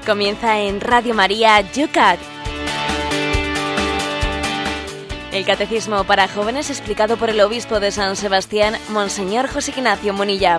Comienza en Radio María Yucat. El Catecismo para Jóvenes explicado por el Obispo de San Sebastián, Monseñor José Ignacio Munilla.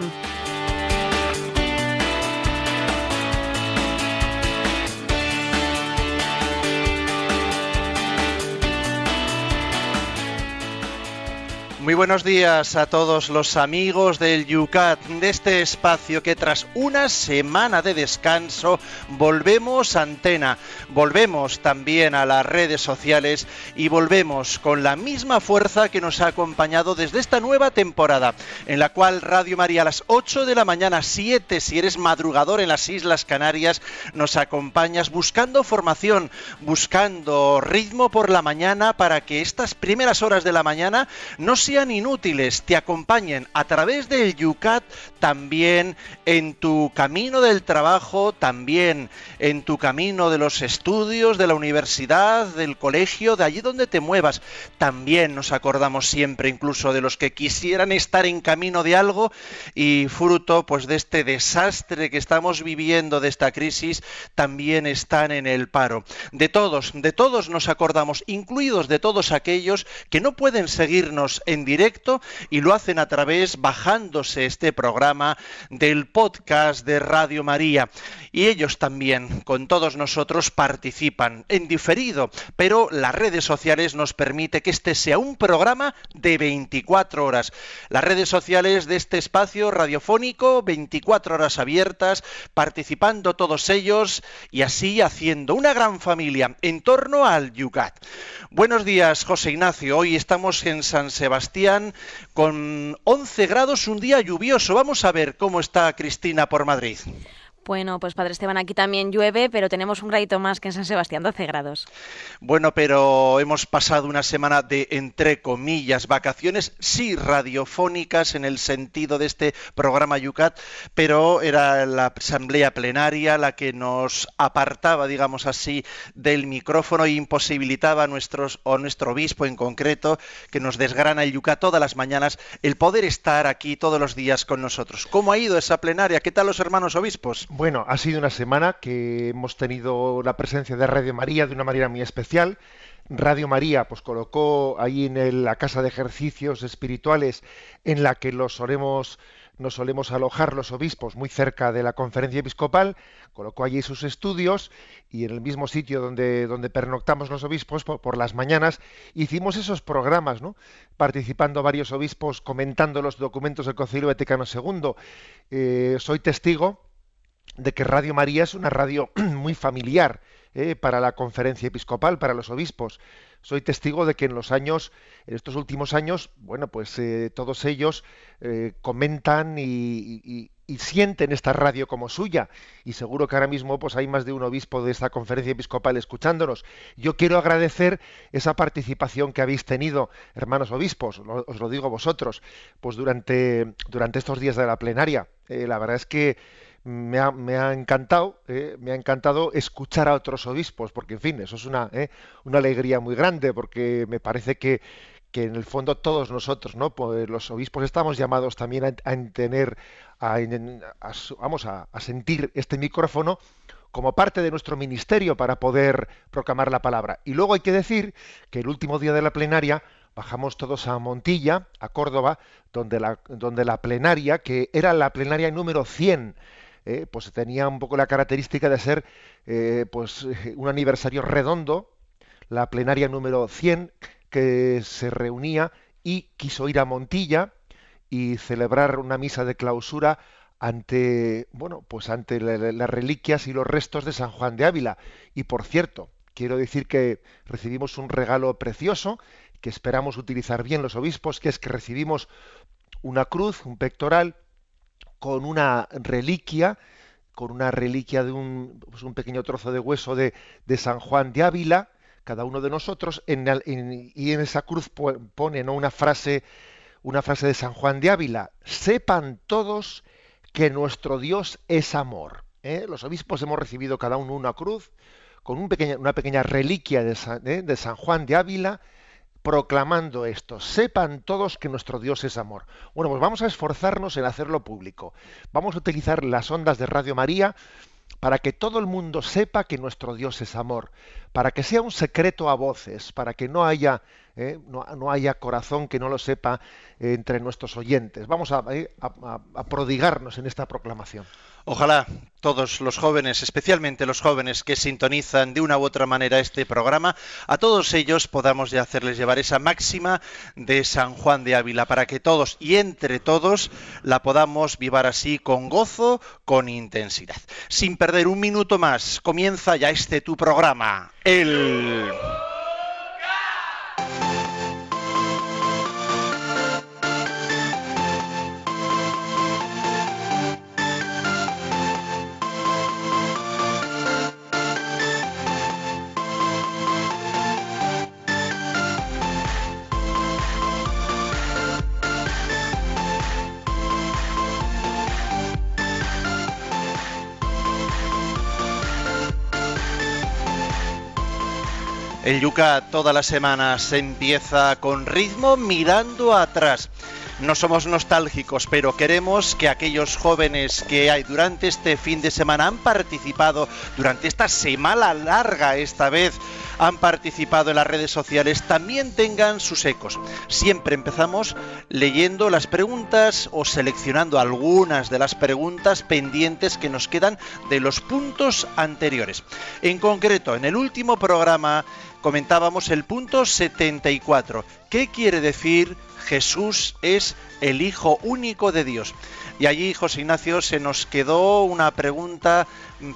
Muy buenos días a todos los amigos del Yucat, de este espacio que tras una semana de descanso volvemos a antena, volvemos también a las redes sociales y volvemos con la misma fuerza que nos ha acompañado desde esta nueva temporada, en la cual Radio María a las 8 de la mañana, 7 si eres madrugador en las Islas Canarias, nos acompañas buscando formación, buscando ritmo por la mañana para que estas primeras horas de la mañana no sean inútiles, te acompañen a través del Yucat, también en tu camino del trabajo, también en tu camino de los estudios, de la universidad, del colegio, de allí donde te muevas. También nos acordamos siempre incluso de los que quisieran estar en camino de algo y fruto pues de este desastre que estamos viviendo, de esta crisis, también están en el paro. De todos nos acordamos, incluidos de todos aquellos que no pueden seguirnos en directo y lo hacen a través, bajándose este programa del podcast de Radio María. Y ellos también, con todos nosotros, participan en diferido, pero las redes sociales nos permite que este sea un programa de 24 horas. Las redes sociales de este espacio radiofónico, 24 horas abiertas, participando todos ellos y así haciendo una gran familia en torno al Yucat. Buenos días, José Ignacio. Hoy estamos en San Sebastián con 11 grados, un día lluvioso. Vamos a ver cómo está Cristina por Madrid. Bueno, pues Padre Esteban, aquí también llueve, pero tenemos un gradito más que en San Sebastián, 12 grados. Bueno, pero hemos pasado una semana de, entre comillas, vacaciones, sí radiofónicas en el sentido de este programa Yucat, pero era la asamblea plenaria la que nos apartaba, digamos así, del micrófono e imposibilitaba a nuestro obispo en concreto, que nos desgrana el Yucat todas las mañanas, el poder estar aquí todos los días con nosotros. ¿Cómo ha ido esa plenaria? ¿Qué tal los hermanos obispos? Bueno, ha sido una semana que hemos tenido la presencia de Radio María de una manera muy especial. Radio María pues colocó ahí en la casa de ejercicios espirituales en la que nos solemos alojar los obispos, muy cerca de la conferencia episcopal, colocó allí sus estudios y en el mismo sitio donde pernoctamos los obispos por las mañanas hicimos esos programas, ¿no? Participando varios obispos comentando los documentos del Concilio Vaticano II. Soy testigo de que Radio María es una radio muy familiar para la conferencia episcopal, para los obispos. Soy testigo de que en estos últimos años, bueno, pues todos ellos comentan y sienten esta radio como suya. Y seguro que ahora mismo pues hay más de un obispo de esta conferencia episcopal escuchándonos. Yo quiero agradecer esa participación que habéis tenido, hermanos obispos, os lo digo vosotros, pues durante estos días de la plenaria. La verdad es que me ha encantado escuchar a otros obispos, porque en fin, eso es una alegría muy grande, porque me parece que en el fondo todos nosotros, ¿no? Pues los obispos estamos llamados también a sentir este micrófono como parte de nuestro ministerio para poder proclamar la palabra. Y luego hay que decir que el último día de la plenaria bajamos todos a Montilla, a Córdoba, donde la plenaria, que era la plenaria número 100, pues tenía un poco la característica de ser un aniversario redondo, la plenaria número 100, que se reunía y quiso ir a Montilla y celebrar una misa de clausura ante las reliquias y los restos de San Juan de Ávila. Y por cierto, quiero decir que recibimos un regalo precioso que esperamos utilizar bien los obispos, que es que recibimos una cruz, un pectoral, con una reliquia de un pequeño trozo de hueso de San Juan de Ávila, cada uno de nosotros, y en esa cruz pone, ¿no?, una frase de San Juan de Ávila: sepan todos que nuestro Dios es amor. Los obispos hemos recibido cada uno una cruz con una pequeña reliquia de San Juan de Ávila, proclamando esto: sepan todos que nuestro Dios es amor. Bueno, pues vamos a esforzarnos en hacerlo público. Vamos a utilizar las ondas de Radio María para que todo el mundo sepa que nuestro Dios es amor, para que sea un secreto a voces, para que no haya corazón que no lo sepa entre nuestros oyentes. Vamos a prodigarnos en esta proclamación. Ojalá todos los jóvenes, especialmente los jóvenes que sintonizan de una u otra manera este programa, a todos ellos podamos ya hacerles llevar esa máxima de San Juan de Ávila, para que todos y entre todos la podamos vivir así con gozo, con intensidad. Sin perder un minuto más, comienza ya tu programa, El Yucat todas las semanas empieza con ritmo mirando atrás. No somos nostálgicos, pero queremos que aquellos jóvenes que hay durante este fin de semana han participado, durante esta semana larga esta vez, han participado en las redes sociales, también tengan sus ecos. Siempre empezamos leyendo las preguntas o seleccionando algunas de las preguntas pendientes que nos quedan de los puntos anteriores. En concreto, en el último programa comentábamos el punto 74. ¿Qué quiere decir Jesús es el Hijo único de Dios? Y allí, José Ignacio, se nos quedó una pregunta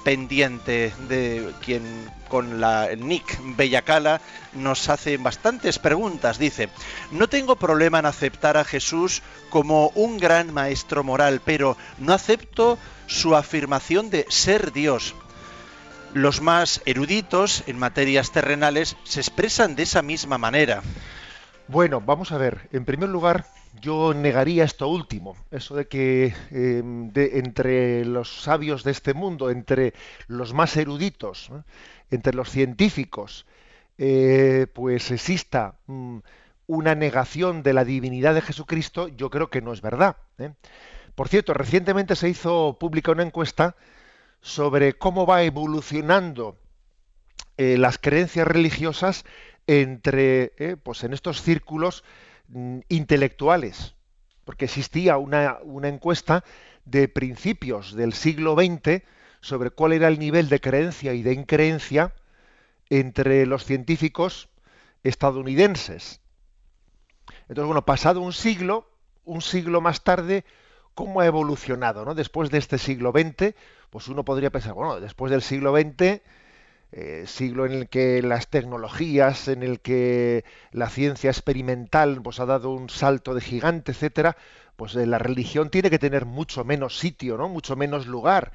pendiente de quien con el nick Bellacala nos hace bastantes preguntas. Dice: no tengo problema en aceptar a Jesús como un gran maestro moral, pero no acepto su afirmación de ser Dios. Los más eruditos en materias terrenales se expresan de esa misma manera. Bueno, vamos a ver. En primer lugar, yo negaría esto último, eso de que entre los sabios de este mundo, entre los más eruditos, entre los científicos, pues exista una negación de la divinidad de Jesucristo. Yo creo que no es verdad. Por cierto, recientemente se hizo pública una encuesta sobre cómo va evolucionando las creencias religiosas pues en estos círculos intelectuales, porque existía una encuesta de principios del siglo XX sobre cuál era el nivel de creencia y de increencia entre los científicos estadounidenses. Entonces, bueno, pasado un siglo más tarde, ¿cómo ha evolucionado, ¿no? Después de este siglo XX, pues uno podría pensar, bueno, después del siglo XX, siglo en el que las tecnologías, en el que la ciencia experimental pues ha dado un salto de gigante, etcétera, pues la religión tiene que tener mucho menos sitio, ¿no? Mucho menos lugar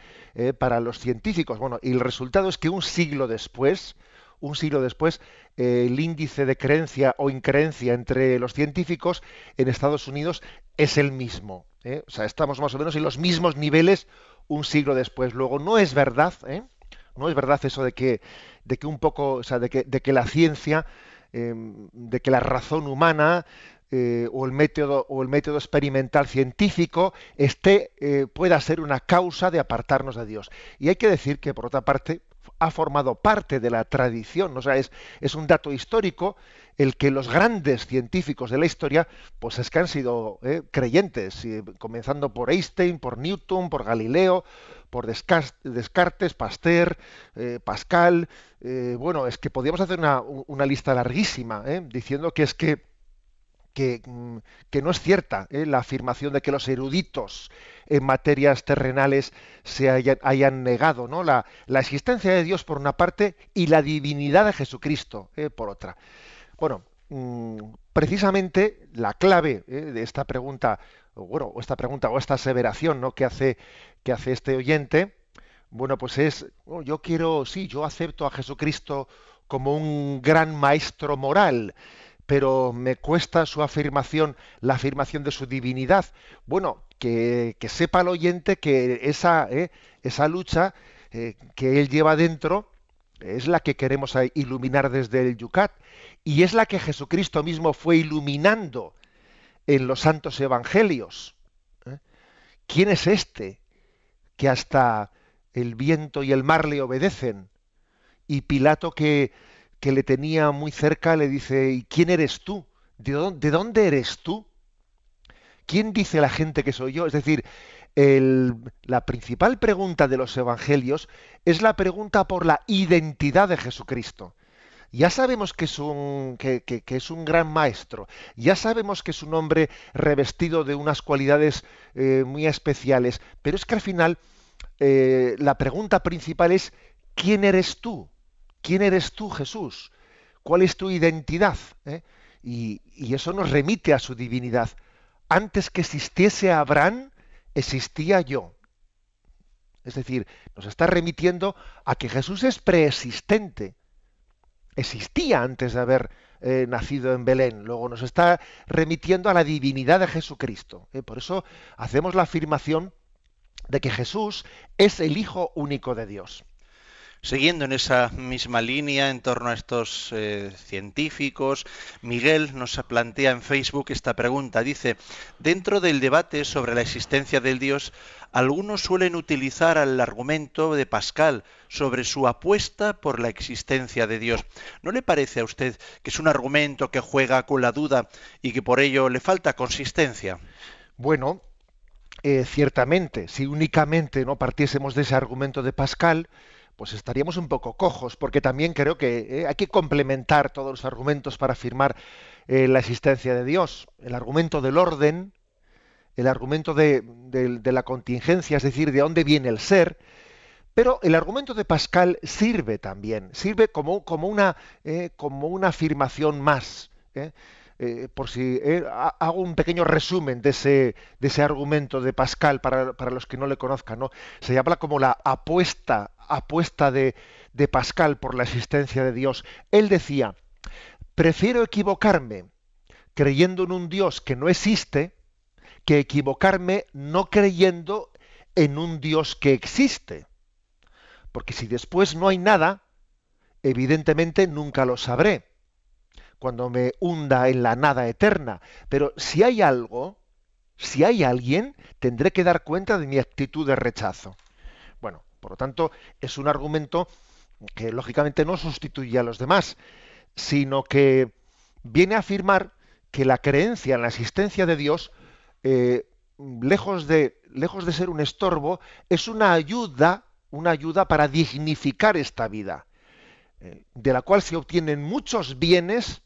para los científicos. Bueno, y el resultado es que un siglo después, el índice de creencia o increencia entre los científicos en Estados Unidos es el mismo. O sea, estamos más o menos en los mismos niveles un siglo después. Luego, no es verdad, no es verdad eso de que un poco, o sea, de que la ciencia, de que la razón humana o el método experimental científico pueda ser una causa de apartarnos de Dios. Y hay que decir que, por otra parte, ha formado parte de la tradición, o sea, es un dato histórico el que los grandes científicos de la historia, pues es que han sido creyentes, comenzando por Einstein, por Newton, por Galileo, por Descartes, Pasteur, Pascal. Bueno, es que podríamos hacer una lista larguísima, diciendo que es que no es cierta la afirmación de que los eruditos en materias terrenales se hayan negado, ¿no? la existencia de Dios por una parte y la divinidad de Jesucristo por otra. Bueno, precisamente la clave de esta pregunta, o esta aseveración, ¿no? que hace este oyente, bueno, pues es, yo acepto a Jesucristo como un gran maestro moral, pero me cuesta la afirmación de su divinidad. Bueno, que sepa el oyente que esa lucha que él lleva dentro es la que queremos iluminar desde el Yucat, y es la que Jesucristo mismo fue iluminando en los santos evangelios. ¿Quién es este que hasta el viento y el mar le obedecen. Y Pilato, que le tenía muy cerca, le dice, ¿y quién eres tú? De dónde eres tú? ¿Quién dice la gente que soy yo? Es decir, la principal pregunta de los evangelios es la pregunta por la identidad de Jesucristo. Ya sabemos que que es un gran maestro, ya sabemos que es un hombre revestido de unas cualidades muy especiales, pero es que al final la pregunta principal es ¿quién eres tú? ¿Quién eres tú, Jesús? ¿Cuál es tu identidad? Y eso nos remite a su divinidad. Antes que existiese Abraham, existía yo. Es decir, nos está remitiendo a que Jesús es preexistente. Existía antes de haber nacido en Belén. Luego nos está remitiendo a la divinidad de Jesucristo. Por eso hacemos la afirmación de que Jesús es el Hijo único de Dios. Siguiendo en esa misma línea en torno a estos científicos, Miguel nos plantea en Facebook esta pregunta. Dice, dentro del debate sobre la existencia del Dios, algunos suelen utilizar el argumento de Pascal sobre su apuesta por la existencia de Dios. ¿No le parece a usted que es un argumento que juega con la duda y que por ello le falta consistencia? Bueno, ciertamente, si únicamente no partiésemos de ese argumento de Pascal, pues estaríamos un poco cojos, porque también creo que hay que complementar todos los argumentos para afirmar la existencia de Dios. El argumento del orden, el argumento de la contingencia, es decir, de dónde viene el ser, pero el argumento de Pascal sirve también, sirve como una afirmación más. Por si hago un pequeño resumen de ese argumento de Pascal para los que no le conozcan, ¿no? Se habla como la apuesta de Pascal por la existencia de Dios. Él decía, prefiero equivocarme creyendo en un Dios que no existe que equivocarme no creyendo en un Dios que existe. Porque si después no hay nada, evidentemente nunca lo sabré cuando me hunda en la nada eterna. Pero si hay algo, si hay alguien, tendré que dar cuenta de mi actitud de rechazo. Bueno, por lo tanto, es un argumento que lógicamente no sustituye a los demás, sino que viene a afirmar que la creencia en la existencia de Dios, lejos de ser un estorbo, es una ayuda para dignificar esta vida, de la cual se obtienen muchos bienes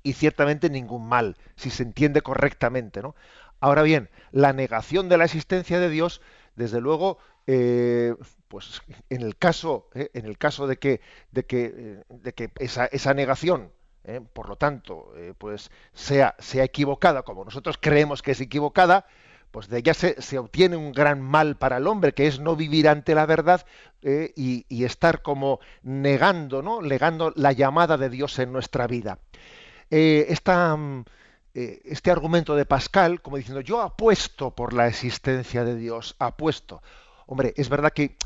y ciertamente ningún mal, si se entiende correctamente, ¿no? Ahora bien, la negación de la existencia de Dios, desde luego, pues en el caso de que esa negación, por lo tanto, pues sea equivocada, como nosotros creemos que es equivocada, pues de ella se obtiene un gran mal para el hombre, que es no vivir ante la verdad y estar como negando, ¿no? Negando la llamada de Dios en nuestra vida. Este argumento de Pascal, como diciendo, yo apuesto por la existencia de Dios, apuesto. Hombre, es verdad que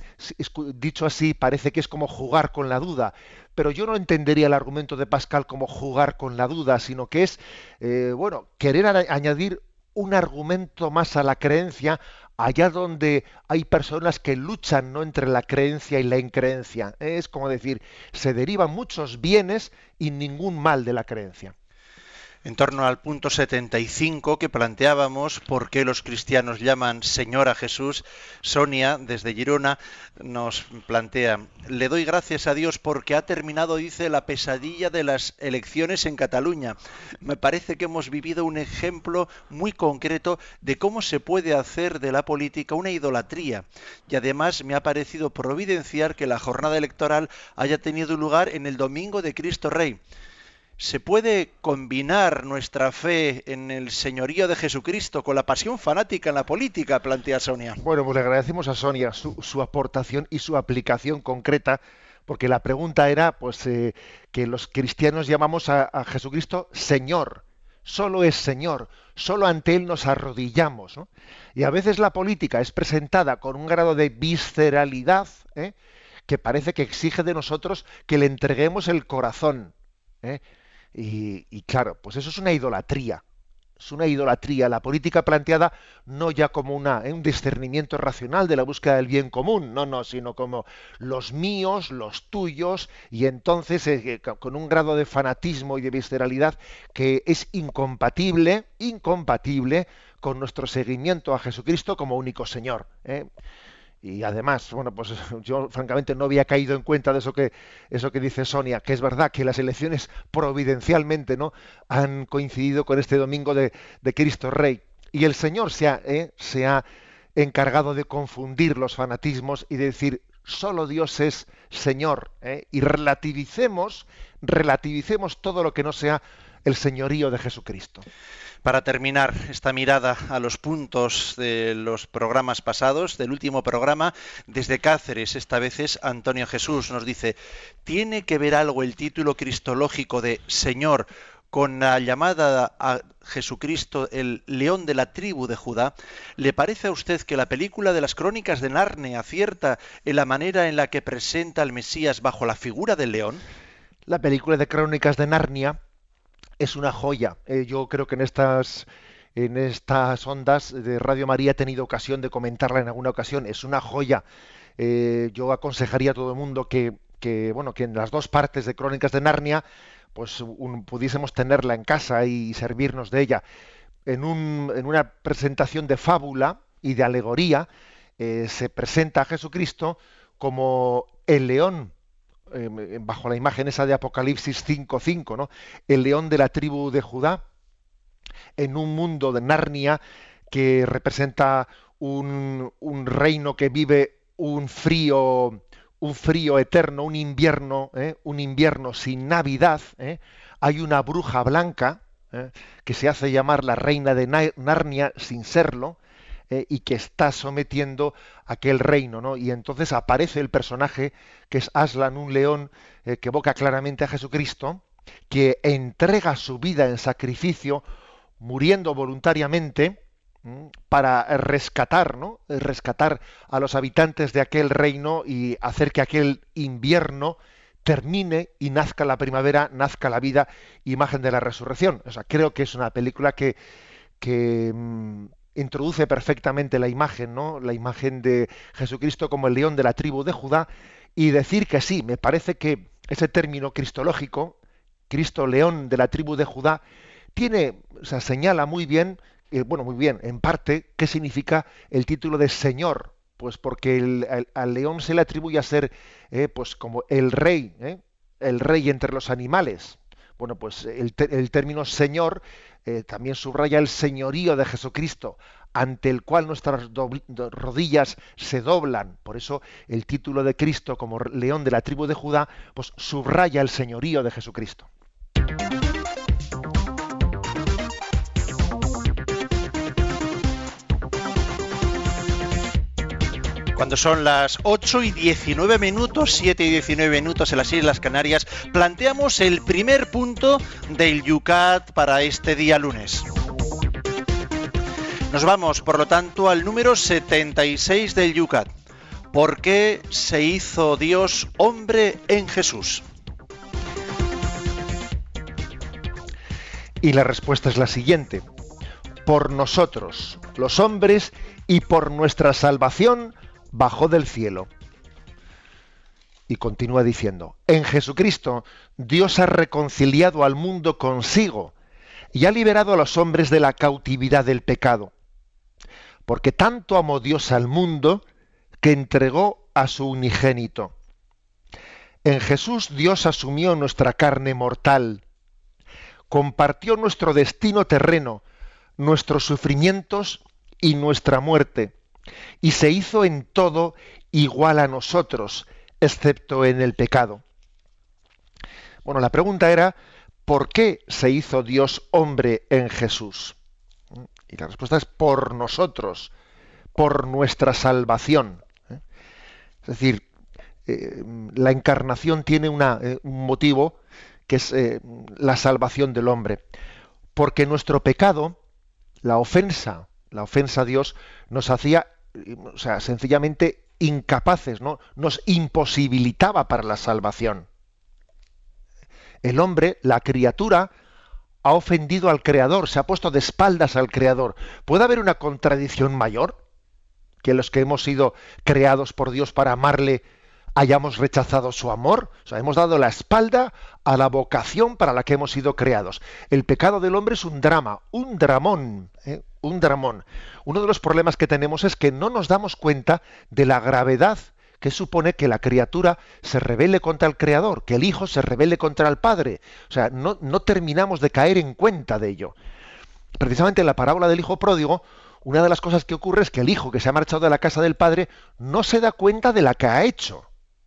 dicho así parece que es como jugar con la duda, pero yo no entendería el argumento de Pascal como jugar con la duda, sino que es, querer añadir un argumento más a la creencia allá donde hay personas que luchan, ¿no?, entre la creencia y la increencia. Es como decir, se derivan muchos bienes y ningún mal de la creencia. En torno al punto 75 que planteábamos, ¿por qué los cristianos llaman Señor a Jesús? Sonia, desde Girona, nos plantea, le doy gracias a Dios porque ha terminado, dice, la pesadilla de las elecciones en Cataluña. Me parece que hemos vivido un ejemplo muy concreto de cómo se puede hacer de la política una idolatría. Y además me ha parecido providencial que la jornada electoral haya tenido lugar en el domingo de Cristo Rey. ¿Se puede combinar nuestra fe en el señorío de Jesucristo con la pasión fanática en la política?, plantea Sonia. Bueno, pues le agradecemos a Sonia su aportación y su aplicación concreta, porque la pregunta era pues que los cristianos llamamos a Jesucristo Señor. Solo es Señor, solo ante Él nos arrodillamos, ¿no? Y a veces la política es presentada con un grado de visceralidad, que parece que exige de nosotros que le entreguemos el corazón. Y claro, pues eso es una idolatría. Es una idolatría, la política planteada no ya como un discernimiento racional de la búsqueda del bien común, no, sino como los míos, los tuyos, y entonces con un grado de fanatismo y de visceralidad que es incompatible con nuestro seguimiento a Jesucristo como único Señor, ¿eh? Y además, bueno, pues yo francamente no había caído en cuenta de eso que dice Sonia, que es verdad que las elecciones providencialmente, ¿no?, han coincidido con este domingo de Cristo Rey. Y el Señor se ha encargado de confundir los fanatismos y de decir, solo Dios es Señor, ¿eh? Y relativicemos todo lo que no sea el señorío de Jesucristo. Para terminar esta mirada a los puntos de los programas pasados, del último programa, desde Cáceres, esta vez es Antonio Jesús, nos dice, ¿tiene que ver algo el título cristológico de Señor con la llamada a Jesucristo el león de la tribu de Judá? ¿Le parece a usted que la película de las Crónicas de Narnia acierta en la manera en la que presenta al Mesías bajo la figura del león? La película de Crónicas de Narnia es una joya. Yo creo que en estas ondas de Radio María he tenido ocasión de comentarla en alguna ocasión. Es una joya. Yo aconsejaría a todo el mundo bueno, que en las dos partes de Crónicas de Narnia pues pudiésemos tenerla en casa y servirnos de ella. En una presentación de fábula y de alegoría se presenta a Jesucristo como el león, bajo la imagen esa de Apocalipsis 5:5, ¿no?, el león de la tribu de Judá, en un mundo de Narnia que representa un reino que vive un frío eterno, un invierno sin Navidad. Hay una bruja blanca que se hace llamar la reina de Narnia sin serlo, y que está sometiendo aquel reino, ¿no? Y entonces aparece el personaje que es Aslan, un león que evoca claramente a Jesucristo, que entrega su vida en sacrificio, muriendo voluntariamente, para rescatar, ¿no?, rescatar a los habitantes de aquel reino y hacer que aquel invierno termine y nazca la primavera, nazca la vida, imagen de la resurrección. O sea, creo que es una película que introduce perfectamente la imagen, ¿no?, la imagen de Jesucristo como el león de la tribu de Judá, y decir que sí, me parece que ese término cristológico, Cristo león de la tribu de Judá, señala muy bien, muy bien, en parte, qué significa el título de Señor, pues porque al león se le atribuye a ser pues como el rey entre los animales. Bueno, pues el término Señor también subraya el señorío de Jesucristo, ante el cual nuestras rodillas se doblan. Por eso el título de Cristo como león de la tribu de Judá, pues subraya el señorío de Jesucristo. Cuando son las 8:19, 7:19 en las Islas Canarias, planteamos el primer punto del Yucat para este día lunes. Nos vamos, por lo tanto, al número 76 del Yucat. ¿Por qué se hizo Dios hombre en Jesús? Y la respuesta es la siguiente: por nosotros, los hombres, y por nuestra salvación, bajó del cielo. Y continúa diciendo, en Jesucristo Dios ha reconciliado al mundo consigo y ha liberado a los hombres de la cautividad del pecado. Porque tanto amó Dios al mundo que entregó a su unigénito. En Jesús Dios asumió nuestra carne mortal, compartió nuestro destino terreno, nuestros sufrimientos y nuestra muerte, y se hizo en todo igual a nosotros, excepto en el pecado. Bueno, la pregunta era, ¿por qué se hizo Dios hombre en Jesús? Y la respuesta es por nosotros, por nuestra salvación. Es decir, la encarnación tiene un motivo que es la salvación del hombre. Porque nuestro pecado, la ofensa a Dios, nos hacía, sencillamente incapaces, ¿no? Nos imposibilitaba para la salvación. El hombre, la criatura, ha ofendido al Creador, se ha puesto de espaldas al Creador. ¿Puede haber una contradicción mayor? Que los que hemos sido creados por Dios para amarle hayamos rechazado su amor. O sea, hemos dado la espalda a la vocación para la que hemos sido creados. El pecado del hombre es un drama, un dramón, un dramón. Uno de los problemas que tenemos es que no nos damos cuenta de la gravedad que supone que la criatura se rebele contra el Creador, que el Hijo se rebele contra el Padre. O sea, no terminamos de caer en cuenta de ello. Precisamente en la parábola del Hijo pródigo, una de las cosas que ocurre es que el hijo que se ha marchado de la casa del padre no se da cuenta de la que ha hecho.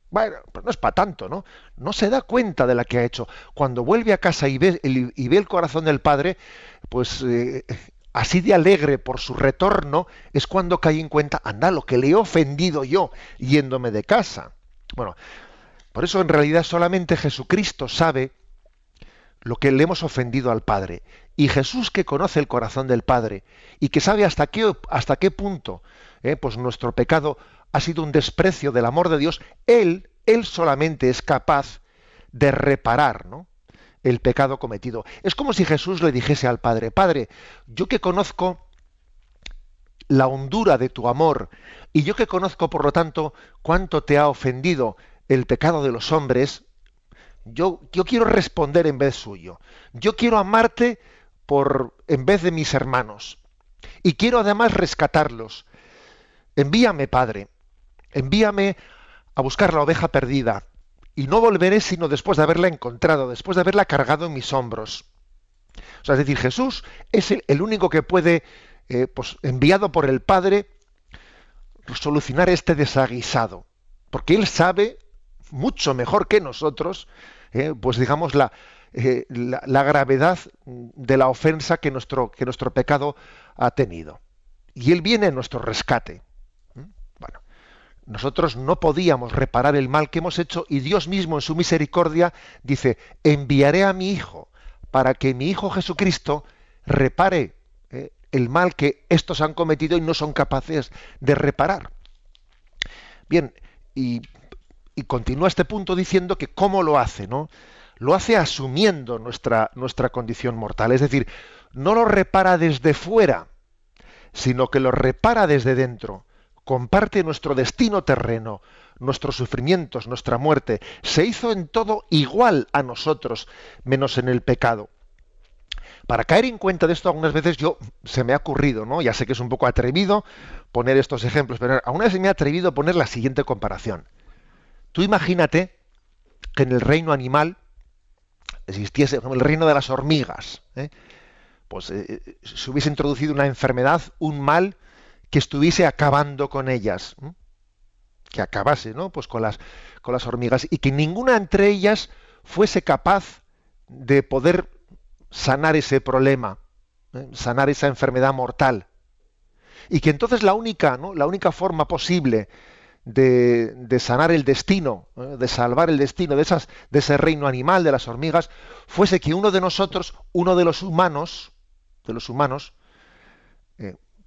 Bueno, pues no es para tanto, ¿no? No se da cuenta de la que ha hecho. Cuando vuelve a casa y ve el corazón del padre, pues así de alegre por su retorno, es cuando cae en cuenta, anda, lo que le he ofendido yo yéndome de casa. Bueno, por eso en realidad solamente Jesucristo sabe lo que le hemos ofendido al Padre. Y Jesús, que conoce el corazón del Padre y que sabe hasta qué punto pues nuestro pecado ha sido un desprecio del amor de Dios, Él solamente es capaz de reparar, ¿no?, el pecado cometido. Es como si Jesús le dijese al Padre: Padre, yo que conozco la hondura de tu amor y yo que conozco, por lo tanto, cuánto te ha ofendido el pecado de los hombres, yo quiero responder en vez suyo. Yo quiero amarte en vez de mis hermanos. Y quiero además rescatarlos. Envíame, Padre. Envíame a buscar la oveja perdida. Y no volveré sino después de haberla encontrado, después de haberla cargado en mis hombros. O sea, es decir, Jesús es el único que puede, pues, enviado por el Padre, solucionar este desaguisado. Porque Él sabe mucho mejor que nosotros, pues digamos, la gravedad de la ofensa que nuestro pecado ha tenido. Y Él viene en nuestro rescate. Bueno, nosotros no podíamos reparar el mal que hemos hecho y Dios mismo en su misericordia dice: enviaré a mi Hijo para que mi Hijo Jesucristo repare el mal que estos han cometido y no son capaces de reparar. Bien, y continúa este punto diciendo que cómo lo hace, ¿no? Lo hace asumiendo nuestra condición mortal. Es decir, no lo repara desde fuera, sino que lo repara desde dentro. Comparte nuestro destino terreno, nuestros sufrimientos, nuestra muerte. Se hizo en todo igual a nosotros, menos en el pecado. Para caer en cuenta de esto, algunas veces se me ha ocurrido, ¿no? Ya sé que es un poco atrevido poner estos ejemplos, pero alguna vez se me ha atrevido a poner la siguiente comparación. Tú imagínate que en el reino animal existiese, como el reino de las hormigas, pues se hubiese introducido una enfermedad, un mal que estuviese acabando con ellas, que acabase, ¿no?, pues con las hormigas, y que ninguna entre ellas fuese capaz de poder sanar ese problema, sanar esa enfermedad mortal, y que entonces la única forma posible de sanar el destino, de salvar el destino de ese reino animal de las hormigas, fuese que uno de nosotros, uno de los humanos,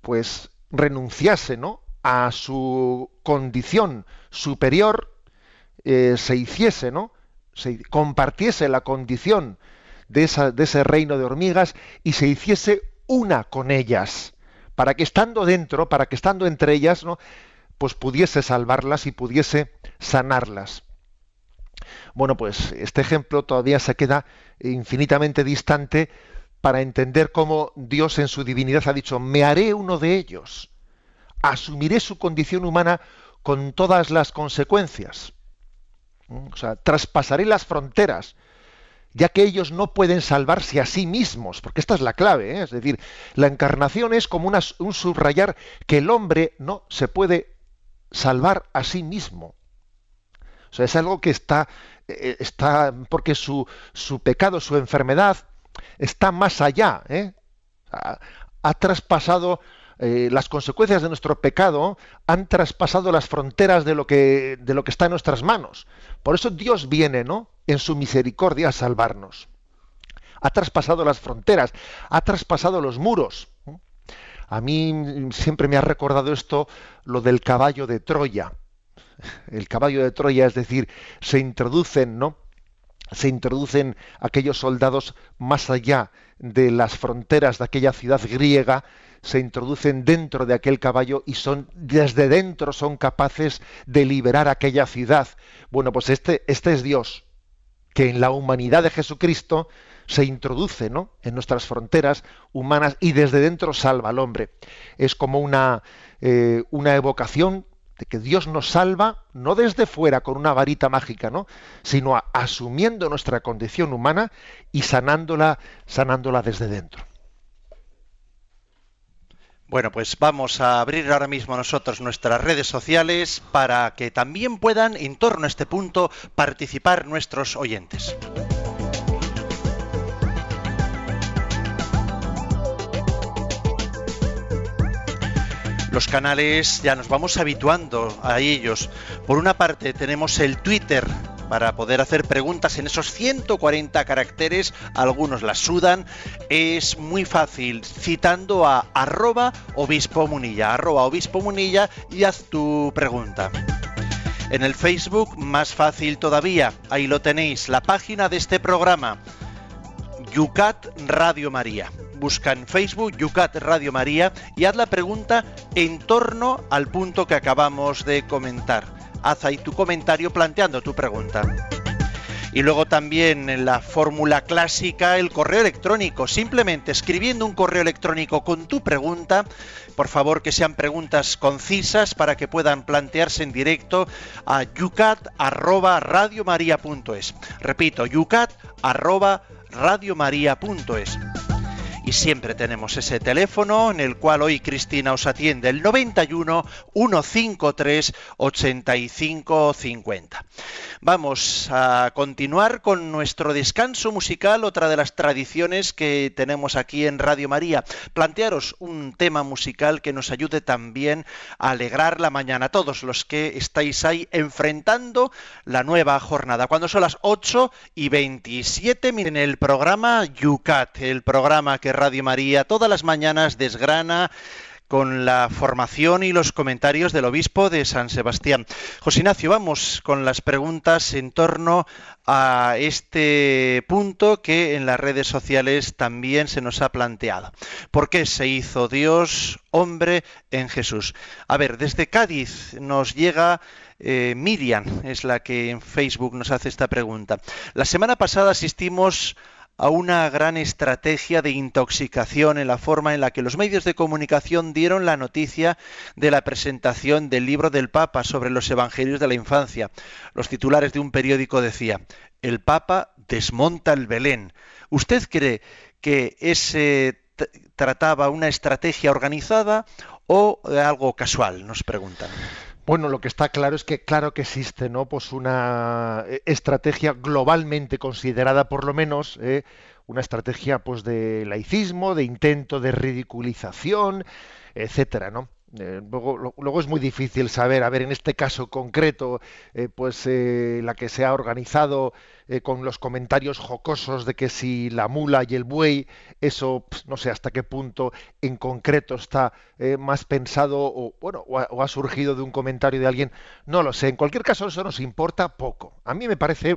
pues renunciase, ¿no?, a su condición superior, se hiciese, ¿no?, compartiese la condición de ese reino de hormigas y se hiciese una con ellas, para que estando entre ellas, ¿no?, pues pudiese salvarlas y pudiese sanarlas. Bueno, pues este ejemplo todavía se queda infinitamente distante para entender cómo Dios en su divinidad ha dicho: me haré uno de ellos, asumiré su condición humana con todas las consecuencias. O sea, traspasaré las fronteras, ya que ellos no pueden salvarse a sí mismos, porque esta es la clave, es decir, la encarnación es como un subrayar que el hombre no se puede salvar a sí mismo. O sea, es algo que está porque su pecado, su enfermedad, está más allá, ha traspasado las consecuencias de nuestro pecado, han traspasado las fronteras de lo que está en nuestras manos. Por eso Dios viene, ¿no?, en su misericordia a salvarnos. Ha traspasado las fronteras, ha traspasado los muros. A mí siempre me ha recordado esto, lo del caballo de Troya. El caballo de Troya, es decir, se introducen, ¿no?, se introducen aquellos soldados más allá de las fronteras de aquella ciudad griega, se introducen dentro de aquel caballo y son desde dentro son capaces de liberar aquella ciudad. Bueno, pues este es Dios, que en la humanidad de Jesucristo se introduce, ¿no?, en nuestras fronteras humanas y desde dentro salva al hombre. Es como una evocación de que Dios nos salva no desde fuera con una varita mágica, ¿no?, sino asumiendo nuestra condición humana y sanándola desde dentro. Bueno, pues vamos a abrir ahora mismo nosotros nuestras redes sociales para que también puedan, en torno a este punto, participar nuestros oyentes. Los canales ya nos vamos habituando a ellos. Por una parte tenemos el Twitter para poder hacer preguntas en esos 140 caracteres, algunos las sudan. Es muy fácil, citando a @obispomunilla, @obispomunilla, y haz tu pregunta. En el Facebook, más fácil todavía, ahí lo tenéis, la página de este programa, Yucat Radio María. Busca en Facebook Yucat Radio María y haz la pregunta en torno al punto que acabamos de comentar. Haz ahí tu comentario planteando tu pregunta. Y luego también en la fórmula clásica, el correo electrónico, simplemente escribiendo un correo electrónico con tu pregunta, por favor que sean preguntas concisas para que puedan plantearse en directo a yucat@radiomaria.es. Repito, yucat@radiomaria.es. Y siempre tenemos ese teléfono en el cual hoy Cristina os atiende, el 91 153 85 50. Vamos a continuar con nuestro descanso musical, otra de las tradiciones que tenemos aquí en Radio María. Plantearos un tema musical que nos ayude también a alegrar la mañana a todos los que estáis ahí enfrentando la nueva jornada. Cuando son las 8:27, miren el programa Yucat, el programa que Radio María todas las mañanas desgrana con la formación y los comentarios del obispo de San Sebastián. José Ignacio, vamos con las preguntas en torno a este punto que en las redes sociales también se nos ha planteado. ¿Por qué se hizo Dios hombre en Jesús? A ver, desde Cádiz nos llega Miriam, es la que en Facebook nos hace esta pregunta. La semana pasada asistimos a una gran estrategia de intoxicación en la forma en la que los medios de comunicación dieron la noticia de la presentación del libro del Papa sobre los evangelios de la infancia. Los titulares de un periódico decían: el Papa desmonta el Belén. ¿Usted cree que ese trataba una estrategia organizada o algo casual? Nos preguntan. Bueno, lo que está claro es que claro que existe, ¿no?, pues una estrategia globalmente considerada, por lo menos, una estrategia pues de laicismo, de intento de ridiculización, etcétera, ¿no? Luego es muy difícil saber, a ver, en este caso concreto, la que se ha organizado con los comentarios jocosos de que si la mula y el buey, eso no sé hasta qué punto en concreto está más pensado o ha surgido de un comentario de alguien, no lo sé. En cualquier caso, eso nos importa poco. A mí me parece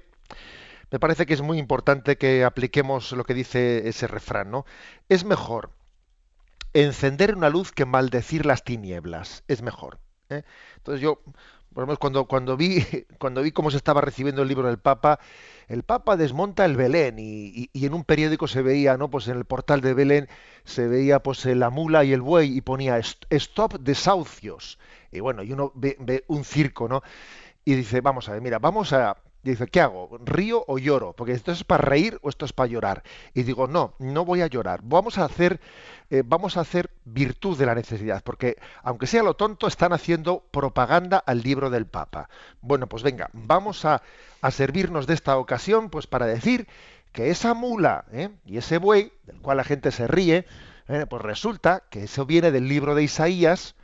que es muy importante que apliquemos lo que dice ese refrán, ¿no? Es mejor encender una luz que maldecir las tinieblas, es mejor, ¿eh? Entonces yo, por lo menos cuando vi cómo se estaba recibiendo el libro del Papa, el Papa desmonta el Belén y en un periódico se veía, ¿no?, pues en el portal de Belén se veía pues la mula y el buey y ponía stop desahucios, y bueno, y uno ve un circo, ¿no? Y dice, vamos a ver, mira, y dice, ¿qué hago? ¿Río o lloro? Porque esto es para reír o esto es para llorar. Y digo, no voy a llorar. Vamos a hacer virtud de la necesidad, porque aunque sea lo tonto, están haciendo propaganda al libro del Papa. Bueno, pues venga, vamos a servirnos de esta ocasión pues para decir que esa mula y ese buey, del cual la gente se ríe, pues resulta que eso viene del libro de Isaías,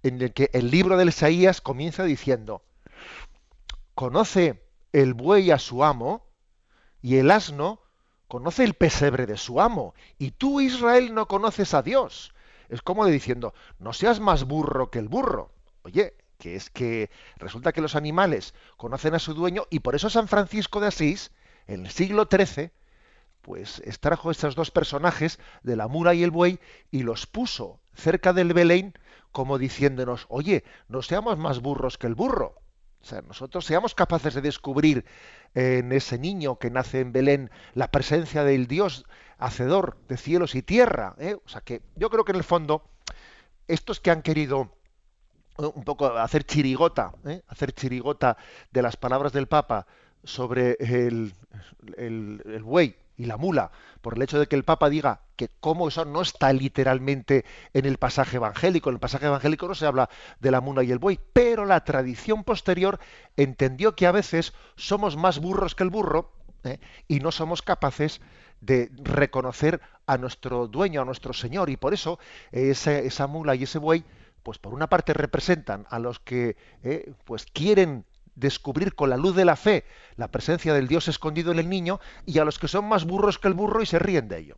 en el que el libro de Isaías comienza diciendo: conoce el buey a su amo, y el asno conoce el pesebre de su amo, y tú, Israel, no conoces a Dios. Es como diciendo, no seas más burro que el burro. Oye, que es que resulta que los animales conocen a su dueño, y por eso San Francisco de Asís, En el siglo XIII, pues extrajo estos dos personajes de la mula y el buey y los puso cerca del Belén como diciéndonos, oye, no seamos más burros que el burro. O sea, nosotros seamos capaces de descubrir en ese niño que nace en Belén la presencia del Dios hacedor de cielos y tierra. O sea, que yo creo que en el fondo estos que han querido un poco hacer chirigota de las palabras del Papa sobre el buey y la mula, por el hecho de que el Papa diga que cómo eso no está literalmente en el pasaje evangélico. En el pasaje evangélico no se habla de la mula y el buey, pero la tradición posterior entendió que a veces somos más burros que el burro, y no somos capaces de reconocer a nuestro dueño, a nuestro Señor, y por eso esa mula y ese buey, pues por una parte representan a los que pues quieren descubrir con la luz de la fe la presencia del Dios escondido en el niño, y a los que son más burros que el burro y se ríen de ello.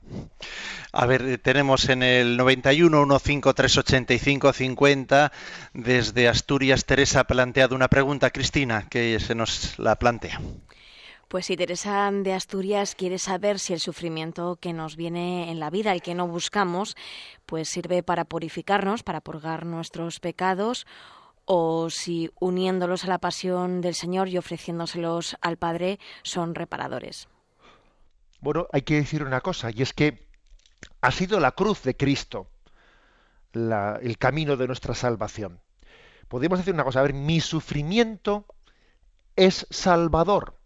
A ver, tenemos en el 91 153 85 50 desde Asturias. Teresa ha planteado una pregunta, Cristina, que se nos la plantea. Pues si Teresa de Asturias quiere saber si el sufrimiento que nos viene en la vida, el que no buscamos, pues sirve para purificarnos, para purgar nuestros pecados, o si uniéndolos a la pasión del Señor y ofreciéndoselos al Padre son reparadores. Bueno, hay que decir una cosa, y es que ha sido la cruz de Cristo el camino de nuestra salvación. Podemos decir una cosa, a ver, mi sufrimiento es salvador.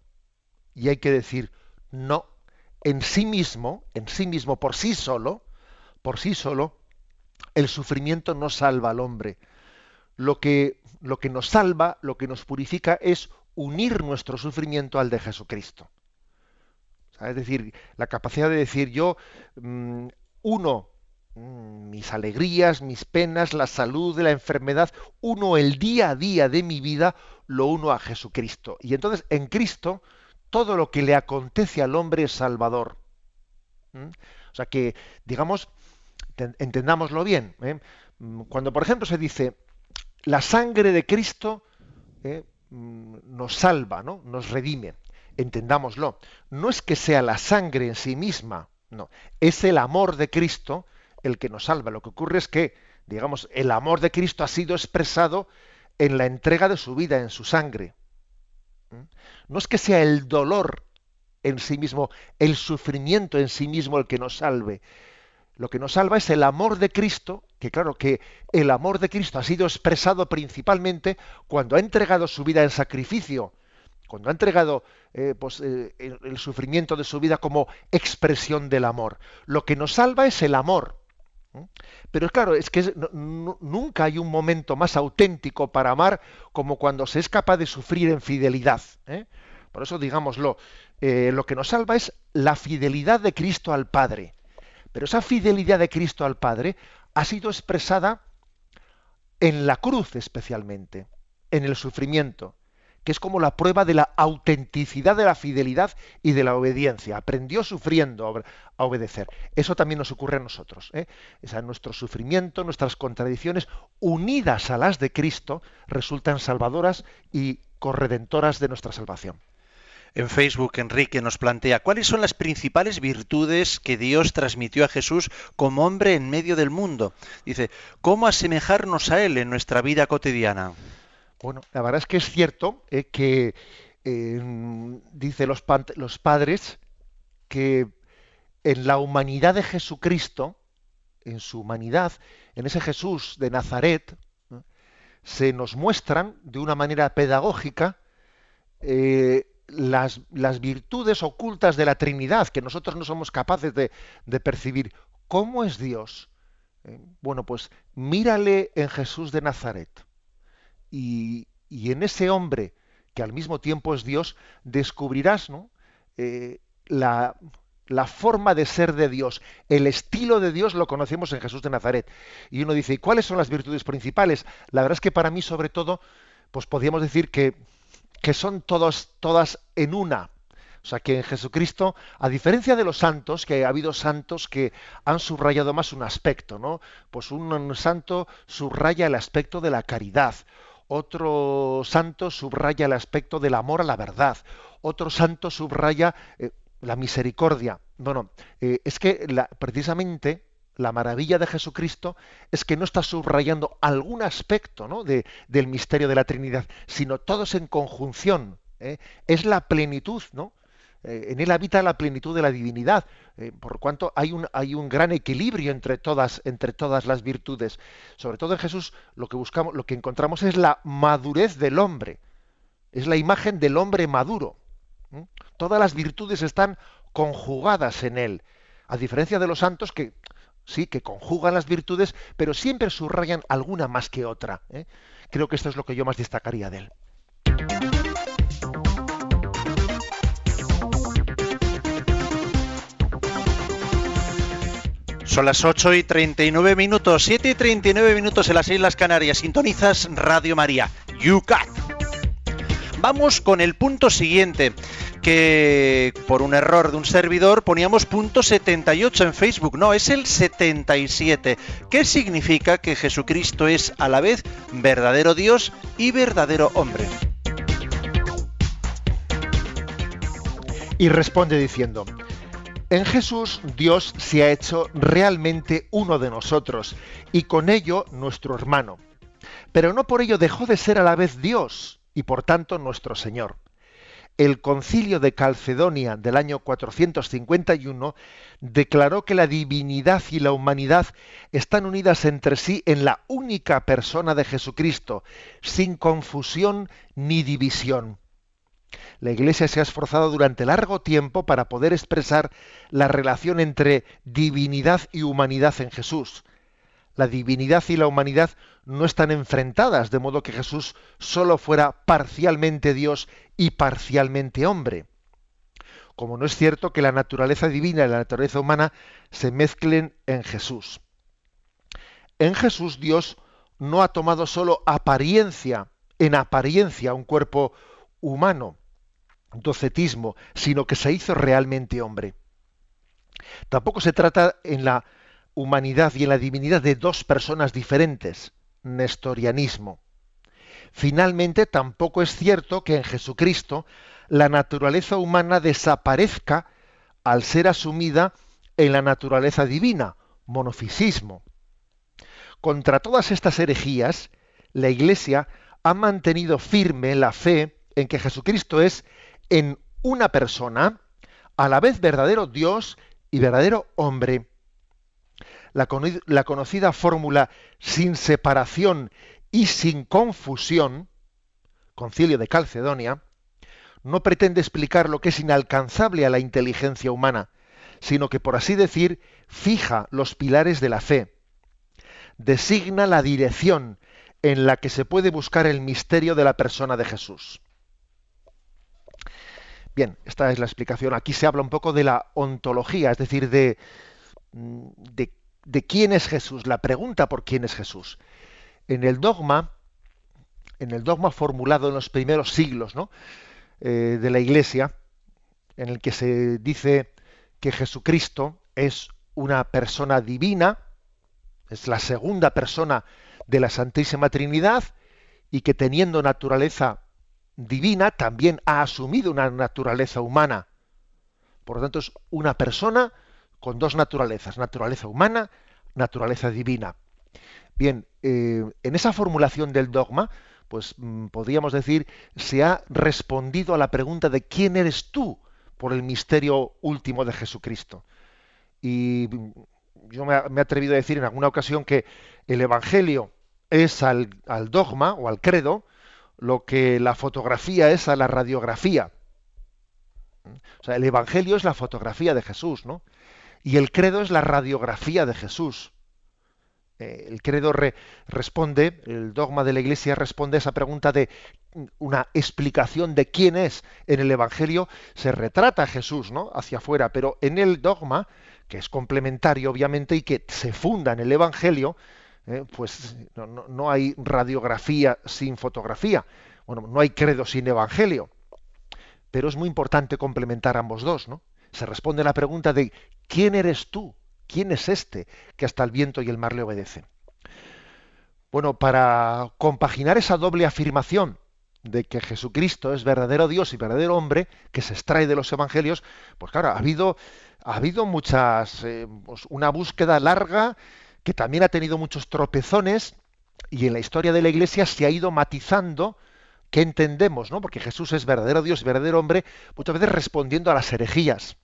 Y hay que decir, no, en sí mismo, por sí solo, el sufrimiento no salva al hombre. Lo que nos salva, lo que nos purifica es unir nuestro sufrimiento al de Jesucristo. O sea, es decir, la capacidad de decir yo uno mis alegrías, mis penas, la salud, la enfermedad, uno el día a día de mi vida, lo uno a Jesucristo. Y entonces en Cristo todo lo que le acontece al hombre es salvador. O sea que, digamos, entendámoslo bien. Cuando, por ejemplo, se dice la sangre de Cristo nos salva, ¿no? Nos redime. Entendámoslo. No es que sea la sangre en sí misma, no. Es el amor de Cristo el que nos salva. Lo que ocurre es que, digamos, el amor de Cristo ha sido expresado en la entrega de su vida, en su sangre. No es que sea el dolor en sí mismo, el sufrimiento en sí mismo el que nos salve. Lo que nos salva es el amor de Cristo, que claro que el amor de Cristo ha sido expresado principalmente cuando ha entregado su vida en sacrificio, cuando ha entregado el sufrimiento de su vida como expresión del amor. Lo que nos salva es el amor. Pero claro, es que nunca hay un momento más auténtico para amar como cuando se es capaz de sufrir en fidelidad. Por eso, digámoslo, lo que nos salva es la fidelidad de Cristo al Padre. Pero esa fidelidad de Cristo al Padre ha sido expresada en la cruz especialmente, en el sufrimiento, que es como la prueba de la autenticidad de la fidelidad y de la obediencia. Aprendió sufriendo a obedecer. Eso también nos ocurre a nosotros. O sea, nuestro sufrimiento, nuestras contradicciones, unidas a las de Cristo, resultan salvadoras y corredentoras de nuestra salvación. En Facebook, Enrique nos plantea, ¿cuáles son las principales virtudes que Dios transmitió a Jesús como hombre en medio del mundo? Dice, ¿cómo asemejarnos a Él en nuestra vida cotidiana? Bueno, la verdad es que es cierto que dice los padres que en la humanidad de Jesucristo, en su humanidad, en ese Jesús de Nazaret, se nos muestran de una manera pedagógica las virtudes ocultas de la Trinidad que nosotros no somos capaces de percibir. ¿Cómo es Dios? Bueno, pues mírale en Jesús de Nazaret. Y en ese hombre, que al mismo tiempo es Dios, descubrirás, ¿no? La forma de ser de Dios, el estilo de Dios lo conocemos en Jesús de Nazaret. Y uno dice, ¿y cuáles son las virtudes principales? La verdad es que para mí, sobre todo, pues podríamos decir que son todas en una. O sea, que en Jesucristo, a diferencia de los santos, que ha habido santos que han subrayado más un aspecto, ¿no? Pues un santo subraya el aspecto de la caridad, Otro santo subraya el aspecto del amor a la verdad. Otro santo subraya la misericordia. Bueno, es que precisamente la maravilla de Jesucristo es que no está subrayando algún aspecto, ¿no?, del misterio de la Trinidad, sino todos en conjunción. Es la plenitud, ¿no? En él habita la plenitud de la divinidad, por cuanto hay un gran equilibrio entre todas las virtudes. Sobre todo en Jesús lo que buscamos, lo que encontramos es la madurez del hombre, es la imagen del hombre maduro. Todas las virtudes están conjugadas en él, a diferencia de los santos que sí, que conjugan las virtudes, pero siempre subrayan alguna más que otra. Creo que esto es lo que yo más destacaría de él. Son las 8:39, 7:39 en las Islas Canarias. Sintonizas Radio María, UCAT. Vamos con el punto siguiente, que por un error de un servidor poníamos punto 78 en Facebook. No, es el 77. ¿Qué significa que Jesucristo es a la vez verdadero Dios y verdadero hombre? Y responde diciendo: en Jesús Dios se ha hecho realmente uno de nosotros y con ello nuestro hermano. Pero no por ello dejó de ser a la vez Dios y por tanto nuestro Señor. El Concilio de Calcedonia del año 451 declaró que la divinidad y la humanidad están unidas entre sí en la única persona de Jesucristo, sin confusión ni división. La Iglesia se ha esforzado durante largo tiempo para poder expresar la relación entre divinidad y humanidad en Jesús. La divinidad y la humanidad no están enfrentadas, de modo que Jesús solo fuera parcialmente Dios y parcialmente hombre. Como no es cierto que la naturaleza divina y la naturaleza humana se mezclen en Jesús. En Jesús Dios no ha tomado solo en apariencia un cuerpo humano, docetismo, sino que se hizo realmente hombre. Tampoco se trata en la humanidad y en la divinidad de dos personas diferentes, nestorianismo. Finalmente, tampoco es cierto que en Jesucristo la naturaleza humana desaparezca al ser asumida en la naturaleza divina, monofisismo. Contra todas estas herejías, la Iglesia ha mantenido firme la fe en que Jesucristo es en una persona, a la vez verdadero Dios y verdadero hombre. La conocida fórmula sin separación y sin confusión, Concilio de Calcedonia, no pretende explicar lo que es inalcanzable a la inteligencia humana, sino que, por así decir, fija los pilares de la fe. Designa la dirección en la que se puede buscar el misterio de la persona de Jesús. Bien, esta es la explicación. Aquí se habla un poco de la ontología, es decir, de quién es Jesús, la pregunta por quién es Jesús. En el dogma formulado en los primeros siglos, ¿no?, de la Iglesia, en el que se dice que Jesucristo es una persona divina, es la segunda persona de la Santísima Trinidad, y que teniendo naturaleza divina también ha asumido una naturaleza humana. Por lo tanto, es una persona con dos naturalezas, naturaleza humana, naturaleza divina. Bien, en esa formulación del dogma, pues podríamos decir, se ha respondido a la pregunta de quién eres tú por el misterio último de Jesucristo. Y yo me he atrevido a decir en alguna ocasión que el Evangelio es al dogma o al credo lo que la fotografía es a la radiografía. O sea, el Evangelio es la fotografía de Jesús, ¿no? Y el credo es la radiografía de Jesús. El credo responde, el dogma de la Iglesia responde a esa pregunta de una explicación de quién es. En el Evangelio se retrata a Jesús, ¿no?, hacia afuera, pero en el dogma, que es complementario obviamente y que se funda en el Evangelio, pues no hay radiografía sin fotografía. Bueno, no hay credo sin Evangelio. Pero es muy importante complementar ambos dos, ¿no? Se responde a la pregunta de ¿quién eres tú? ¿Quién es este que hasta el viento y el mar le obedecen? Bueno, para compaginar esa doble afirmación de que Jesucristo es verdadero Dios y verdadero hombre, que se extrae de los evangelios, pues claro, ha habido muchas, pues una búsqueda larga que también ha tenido muchos tropezones, y en la historia de la Iglesia se ha ido matizando qué entendemos, ¿no? Porque Jesús es verdadero Dios y verdadero hombre, muchas veces respondiendo a las herejías.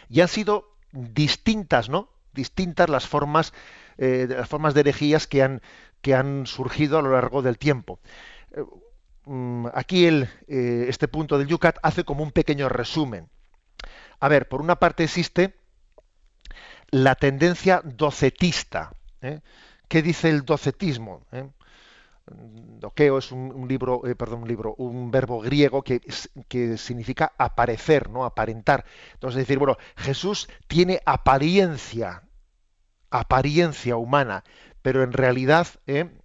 Y han sido distintas, ¿no? Distintas las formas de herejías que han surgido a lo largo del tiempo. Eh, Aquí este punto del Yucat hace como un pequeño resumen. A ver, por una parte existe la tendencia docetista. ¿Eh? ¿Qué dice el docetismo? Doqueo es un verbo griego que significa aparecer, ¿no? Aparentar. Entonces decir, bueno, Jesús tiene apariencia humana, pero en realidad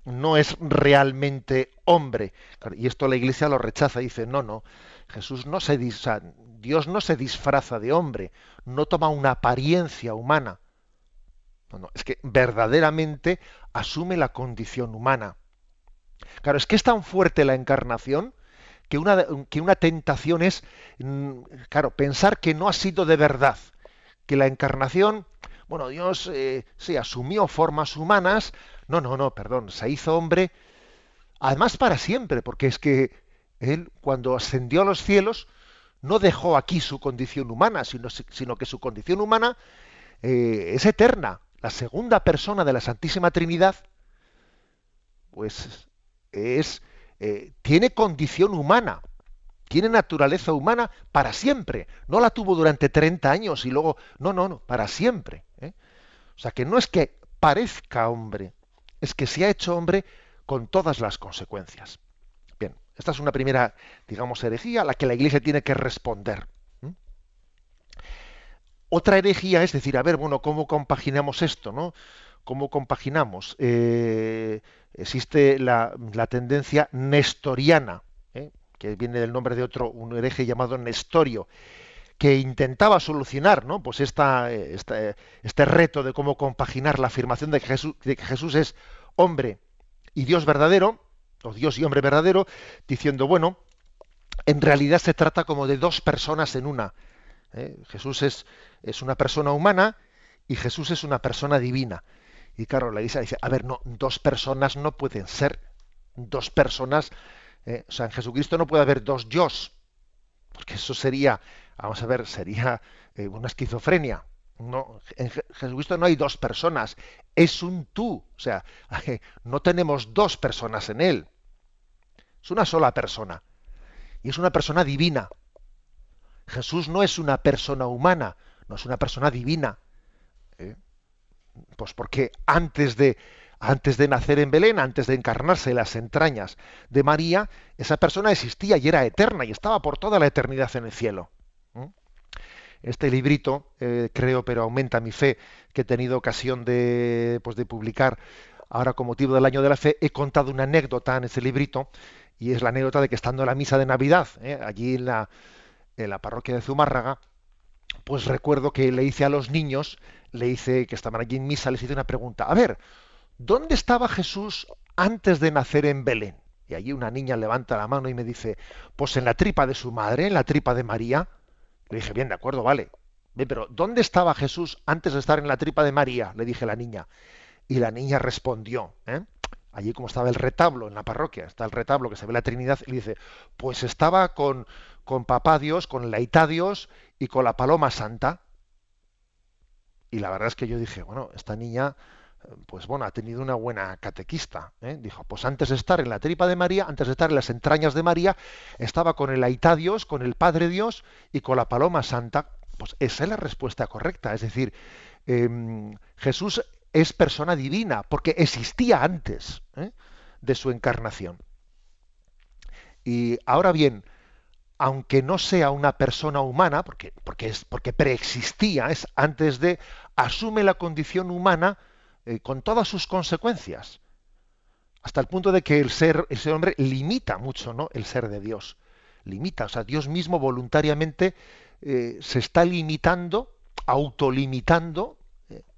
no es realmente hombre. Claro, y esto la Iglesia lo rechaza, dice, no, no, Jesús no se dis- o sea, Dios no se disfraza de hombre, no toma una apariencia humana. No, no, es que verdaderamente asume la condición humana. Claro, es que es tan fuerte la encarnación que una tentación es, claro, pensar que no ha sido de verdad, que la encarnación, bueno, Dios sí asumió formas humanas, no, no, no, perdón, se hizo hombre, además para siempre, porque es que Él cuando ascendió a los cielos no dejó aquí su condición humana, sino que su condición humana es eterna. La segunda persona de la Santísima Trinidad, pues tiene condición humana, tiene naturaleza humana para siempre. No la tuvo durante 30 años y luego, no, no, no, para siempre. O sea, que no es que parezca hombre, es que se ha hecho hombre con todas las consecuencias. Bien, esta es una primera, digamos, herejía a la que la Iglesia tiene que responder. Otra herejía es decir, a ver, bueno, ¿cómo compaginamos esto, no? ¿Cómo compaginamos? Existe la tendencia nestoriana, que viene del nombre de un hereje llamado Nestorio, que intentaba solucionar, ¿no? Pues este reto de cómo compaginar la afirmación de que Jesús es hombre y Dios verdadero, o Dios y hombre verdadero, diciendo, bueno, en realidad se trata como de dos personas en una. Jesús es una persona humana y Jesús es una persona divina. Y claro, la Iglesia dice, a ver, no, dos personas no pueden ser. Dos personas, o sea, en Jesucristo no puede haber dos yos, porque eso sería, vamos a ver, sería una esquizofrenia. No, en Jesucristo no hay dos personas, es un tú. O sea, no tenemos dos personas en Él. Es una sola persona. Y es una persona divina. Jesús no es una persona humana, no es una persona divina. ¿eh? Pues porque antes de nacer en Belén, antes de encarnarse en las entrañas de María, esa persona existía y era eterna y estaba por toda la eternidad en el cielo. Este librito, creo, pero aumenta mi fe, que he tenido ocasión de publicar ahora con motivo del Año de la Fe, he contado una anécdota en ese librito, y es la anécdota de que estando en la misa de Navidad, allí en la parroquia de Zumárraga, pues recuerdo que le hice a los niños, le hice, que estaban allí en misa, les hice una pregunta. A ver, ¿dónde estaba Jesús antes de nacer en Belén? Y allí una niña levanta la mano y me dice, pues en la tripa de su madre, en la tripa de María. Le dije, bien, de acuerdo, vale. Bien, pero ¿dónde estaba Jesús antes de estar en la tripa de María? Le dije a la niña. Y la niña respondió, allí como estaba el retablo en la parroquia, está el retablo que se ve la Trinidad, y le dice, pues estaba con Papá Dios, con Laitá Dios y con la Paloma Santa. Y la verdad es que yo dije, bueno, esta niña, pues bueno, ha tenido una buena catequista. Dijo, pues antes de estar en la tripa de María, antes de estar en las entrañas de María, estaba con el Laitá Dios, con el Padre Dios y con la Paloma Santa. Pues esa es la respuesta correcta. Es decir, Jesús es persona divina, porque existía antes de su encarnación. Y ahora bien, aunque no sea una persona humana, porque preexistía, es antes de, asume la condición humana con todas sus consecuencias, hasta el punto de que ese hombre limita mucho, ¿no? El ser de Dios. Limita, o sea, Dios mismo voluntariamente se está limitando, autolimitando,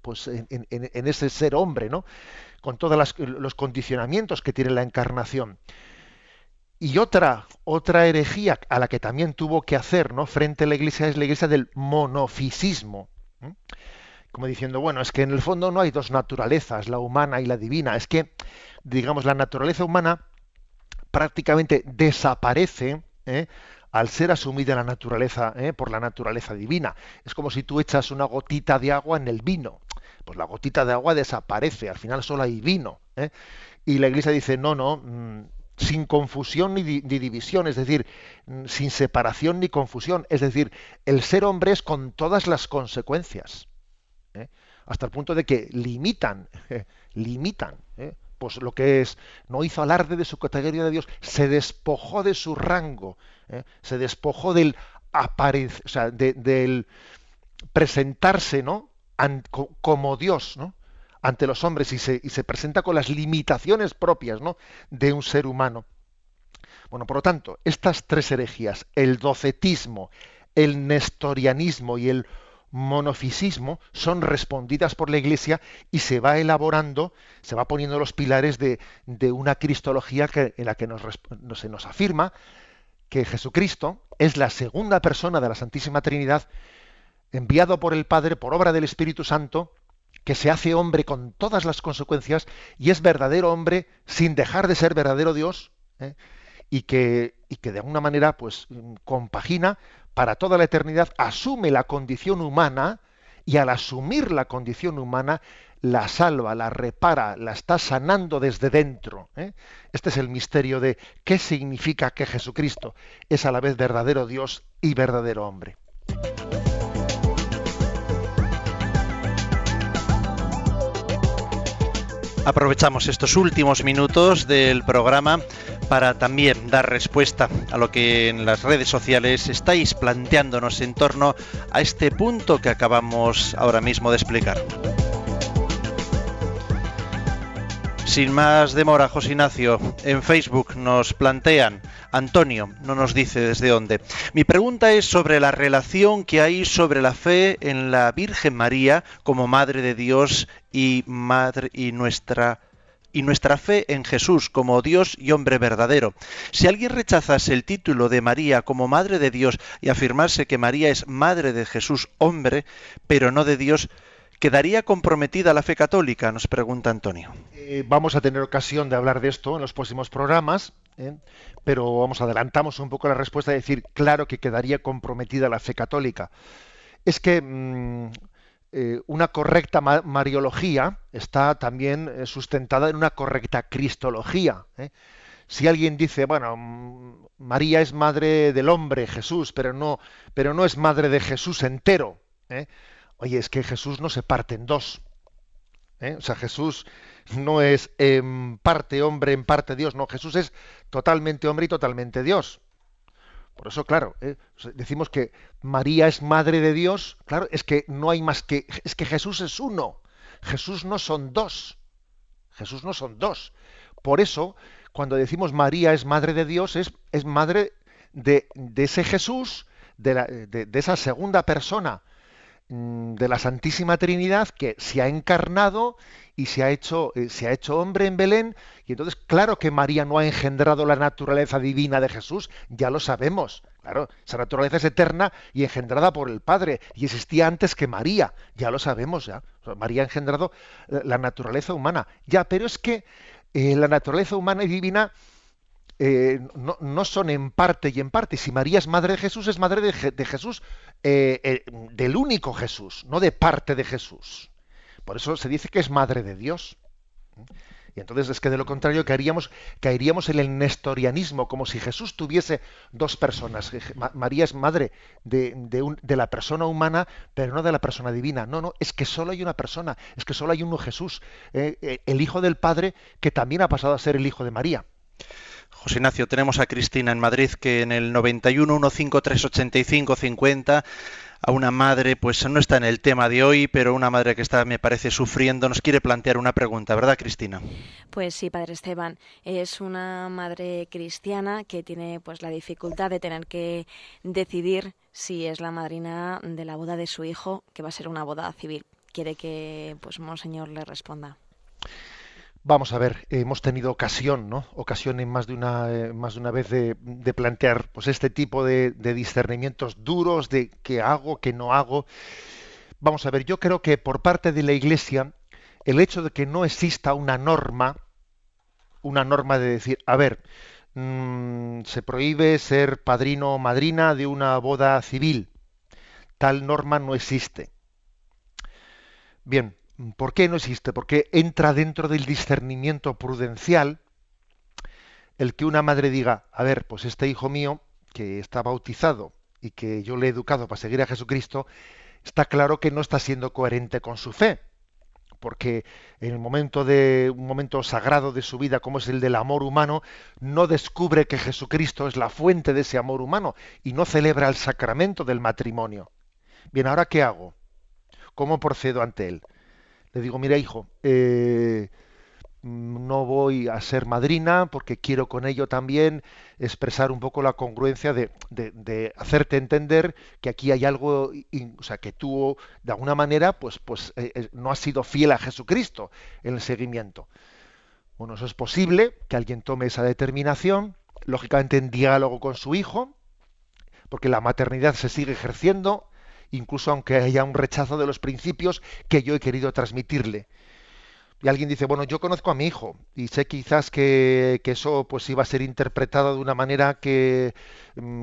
pues en ese ser hombre, ¿no? Con todos los condicionamientos que tiene la encarnación. Y otra herejía a la que también tuvo que hacer, ¿no?, frente a la Iglesia, es la Iglesia del monofisismo. Como diciendo, bueno, es que en el fondo no hay dos naturalezas, la humana y la divina. Es que, digamos, la naturaleza humana prácticamente desaparece, al ser asumida la naturaleza, por la naturaleza divina. Es como si tú echas una gotita de agua en el vino. Pues la gotita de agua desaparece, al final solo hay vino. Y la Iglesia dice, no, sin confusión ni división, es decir, sin separación ni confusión. Es decir, el ser hombre es con todas las consecuencias. Hasta el punto de que limitan, pues lo que es, no hizo alarde de su categoría de Dios, se despojó de su rango, se despojó del del presentarse, ¿no?, como Dios, ¿no?, ante los hombres, y se presenta con las limitaciones propias, ¿no?, de un ser humano. Bueno, por lo tanto, estas tres herejías, el docetismo, el nestorianismo y el monofisismo, son respondidas por la Iglesia, y se va elaborando, se va poniendo los pilares de una cristología en la que se nos afirma que Jesucristo es la segunda persona de la Santísima Trinidad, enviado por el Padre por obra del Espíritu Santo, que se hace hombre con todas las consecuencias, y es verdadero hombre sin dejar de ser verdadero Dios, y que de alguna manera pues compagina para toda la eternidad, asume la condición humana, y al asumir la condición humana la salva, la repara, la está sanando desde dentro. Este es el misterio de qué significa que Jesucristo es a la vez verdadero Dios y verdadero hombre. Aprovechamos estos últimos minutos del programa para también dar respuesta a lo que en las redes sociales estáis planteándonos en torno a este punto que acabamos ahora mismo de explicar. Sin más demora, José Ignacio, en Facebook nos plantean, Antonio no nos dice desde dónde. Mi pregunta es sobre la relación que hay sobre la fe en la Virgen María como Madre de Dios y nuestra fe en Jesús como Dios y hombre verdadero. Si alguien rechazase el título de María como Madre de Dios y afirmase que María es Madre de Jesús hombre, pero no de Dios, ¿quedaría comprometida la fe católica?, nos pregunta Antonio. Vamos a tener ocasión de hablar de esto en los próximos programas, pero adelantamos un poco la respuesta, de decir, claro que quedaría comprometida la fe católica. Es que una correcta mariología está también sustentada en una correcta cristología. Si alguien dice, bueno, María es madre del hombre, Jesús, pero no es madre de Jesús entero. Oye, es que Jesús no se parte en dos. O sea, Jesús no es en parte hombre, en parte Dios. No, Jesús es totalmente hombre y totalmente Dios. Por eso, claro, decimos que María es madre de Dios. Claro, es que no hay más que... Es que Jesús es uno. Jesús no son dos. Jesús no son dos. Por eso, cuando decimos María es madre de Dios, es madre de ese Jesús, de esa segunda persona de la Santísima Trinidad, que se ha encarnado y se ha hecho hombre en Belén. Y entonces, claro que María no ha engendrado la naturaleza divina de Jesús, ya lo sabemos. Claro, esa naturaleza es eterna y engendrada por el Padre, y existía antes que María, ya lo sabemos. Ya. O sea, María ha engendrado la naturaleza humana. Ya, pero es que la naturaleza humana y divina no son en parte y en parte. Si María es madre de Jesús, es madre de Jesús, del único Jesús, no de parte de Jesús. Por eso se dice que es madre de Dios. Y entonces es que de lo contrario caeríamos en el nestorianismo, como si Jesús tuviese dos personas. María es madre de la persona humana, pero no de la persona divina. No, es que solo hay una persona, es que solo hay uno Jesús, el Hijo del Padre, que también ha pasado a ser el Hijo de María. José Ignacio, tenemos a Cristina en Madrid, que en el 91 153 85 50, a una madre, pues no está en el tema de hoy, pero una madre que está, me parece, sufriendo, nos quiere plantear una pregunta, ¿verdad, Cristina? Pues sí, Padre Esteban, es una madre cristiana que tiene pues la dificultad de tener que decidir si es la madrina de la boda de su hijo, que va a ser una boda civil. quiere que pues Monseñor le responda. Vamos a ver, hemos tenido ocasión, ¿no? Ocasión en más de una vez de plantear pues este tipo de discernimientos duros de qué hago, qué no hago. Vamos a ver, yo creo que por parte de la Iglesia, el hecho de que no exista una norma de decir, a ver, se prohíbe ser padrino o madrina de una boda civil, tal norma no existe. Bien, ¿por qué no existe? Porque entra dentro del discernimiento prudencial el que una madre diga, a ver, pues este hijo mío, que está bautizado y que yo le he educado para seguir a Jesucristo, está claro que no está siendo coherente con su fe, porque en un momento sagrado de su vida, como es el del amor humano, no descubre que Jesucristo es la fuente de ese amor humano y no celebra el sacramento del matrimonio. Bien, ¿ahora qué hago? ¿Cómo procedo ante él? Le digo, mira hijo, no voy a ser madrina porque quiero con ello también expresar un poco la congruencia de hacerte entender que aquí hay algo, o sea, que tú de alguna manera pues no has sido fiel a Jesucristo en el seguimiento. Bueno, eso es posible que alguien tome esa determinación, lógicamente en diálogo con su hijo, porque la maternidad se sigue ejerciendo, incluso aunque haya un rechazo de los principios que yo he querido transmitirle. Y alguien dice, bueno, yo conozco a mi hijo y sé quizás que eso pues iba a ser interpretado de una manera que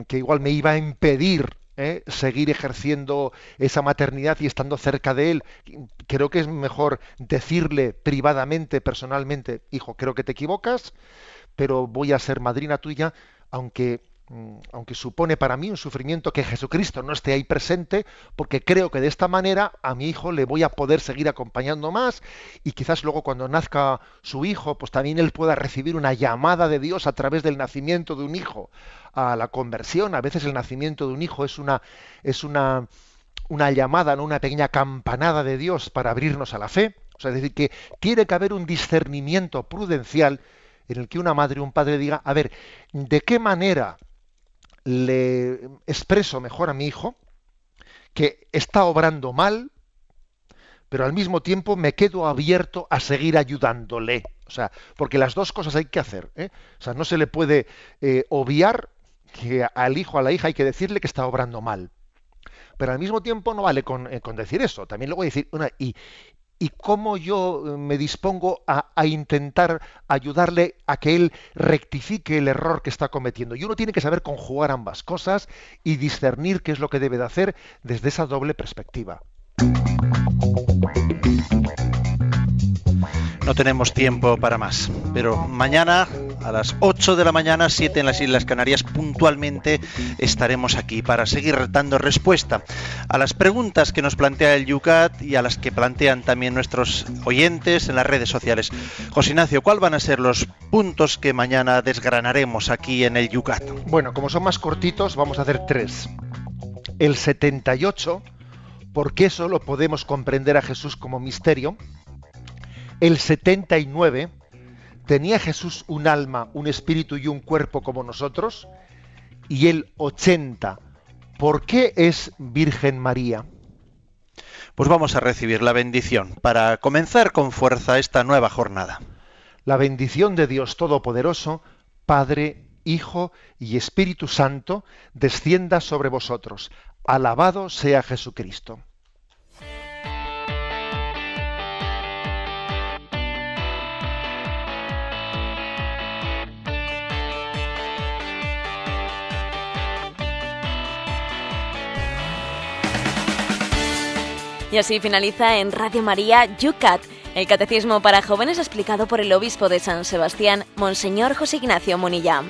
igual me iba a impedir seguir ejerciendo esa maternidad y estando cerca de él. Creo que es mejor decirle privadamente, personalmente, hijo, creo que te equivocas, pero voy a ser madrina tuya, aunque supone para mí un sufrimiento que Jesucristo no esté ahí presente, porque creo que de esta manera a mi hijo le voy a poder seguir acompañando más y quizás luego cuando nazca su hijo, pues también él pueda recibir una llamada de Dios a través del nacimiento de un hijo a la conversión. A veces el nacimiento de un hijo es una llamada, ¿no? Una pequeña campanada de Dios para abrirnos a la fe. O sea, es decir, que tiene que haber un discernimiento prudencial en el que una madre o un padre diga, a ver, ¿de qué manera le expreso mejor a mi hijo que está obrando mal, pero al mismo tiempo me quedo abierto a seguir ayudándole? O sea, porque las dos cosas hay que hacer, ¿eh? O sea, no se le puede obviar que al hijo, a la hija hay que decirle que está obrando mal, pero al mismo tiempo no vale con decir eso. También luego decir, y cómo yo me dispongo a intentar ayudarle a que él rectifique el error que está cometiendo. Y uno tiene que saber conjugar ambas cosas y discernir qué es lo que debe de hacer desde esa doble perspectiva. No tenemos tiempo para más, pero mañana a las 8 de la mañana, 7 en las Islas Canarias, puntualmente estaremos aquí para seguir dando respuesta a las preguntas que nos plantea el Yucat y a las que plantean también nuestros oyentes en las redes sociales. José Ignacio, ¿cuáles van a ser los puntos que mañana desgranaremos aquí en el Yucat? Bueno, como son más cortitos, vamos a hacer 3. El 78, ¿por qué solo podemos comprender a Jesús como misterio? El 79, ¿tenía Jesús un alma, un espíritu y un cuerpo como nosotros? Y el 80, ¿por qué es Virgen María? Pues vamos a recibir la bendición para comenzar con fuerza esta nueva jornada. La bendición de Dios Todopoderoso, Padre, Hijo y Espíritu Santo, descienda sobre vosotros. Alabado sea Jesucristo. Y así finaliza en Radio María Yucat, el catecismo para jóvenes explicado por el obispo de San Sebastián, Monseñor José Ignacio Munilla.